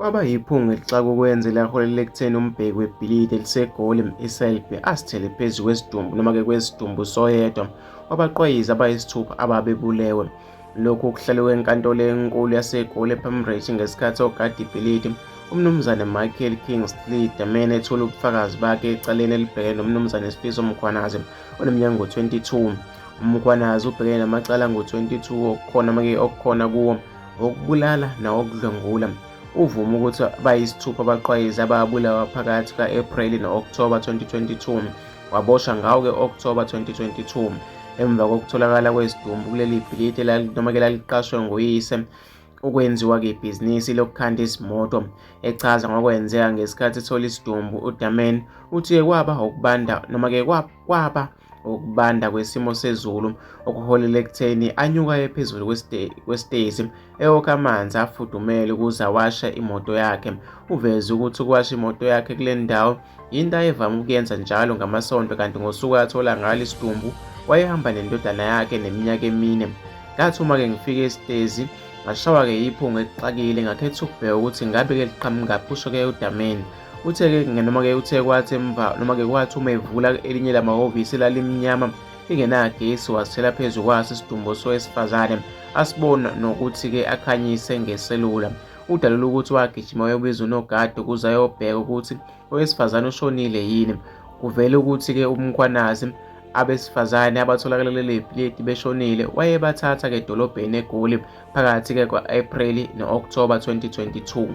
waba yiphunga elixaka ukwenza elaholela ekutheni umbheki webhilidi elisegoli iselbe asithele phezu kwesidumbu noma-ke kwesidumbu soyedwa wabaqwayizi abayisithupha ababebulewe. Lokhu kuhlelwe enkantolo enkulu yaseGoli ePalmreach ngesikhathi ogada ibhilidi umnumzane Michael Kingsley Dlamini ethula ubufakazi bakhe ecaleni elibhekene nomnumzane Sifiso Mkhwanazi oneminyaka ngo-22. uMkhwanazi ubhekene namacala angu-22 okukhona kuwo okubulala nawokudlwengula. Uvuma ukuthi bayisithupha abaqwayizi ababulawa phakathi ka-Ephreli no-Okthoba 2022 waboshwa ngawo-ke Okthoba 2022 emva kokutholakala kwesidumbu kuleli bhilidi noma-ke laliqashwe nguyise ukwenziwa-ke ibhizinisi lokukhanda izimoto. Echaza ngokwenzeka ngesikhathi ethola isidumbu, uDlamini uthi kwaba ukubanda noma-ke kwaba ukubanda kwesimo sezulu okuholele ekutheni anyuka ephezulu kwesitezi eyokha amanzi afudumele ukuze awashe imoto yakhe. Uveze ukuthi ukuwasha imoto yakhe kule ndawo yinto ayevame ukuyenza njalo ngamasonto, kanti ngosuku athola ngalo isidumbu wayehamba nendodana yakhe neminyaka 4. Ngathi uma-ke ngifike esitezi ngashawa-ke yiphunga elixakile, ngakhetha ukubheka ukuthi ngabe-ke liqhamuka kusho-ke uDlamini. Uthe-ke noma-ke uthe kwathi emva noma-ke kwathi uma evula elinye lamahhovisi elalimnyama lingenagesi wasithela phezu kwaso isidumbu sowesifazane asibona nokuthi-ke akhanyise ngeselula. Udalula ukuthi wagijima wayobiza unogada ukuze ayobheka ukuthi owesifazane ushonile yini. Kuvele ukuthi-ke uMkhwanazi abesifazane abatholakala kuleli bhilidi beshonile wayebathatha edolobheni eGoli phakathi-ke kwa-Ephreli no-Okthoba 2022.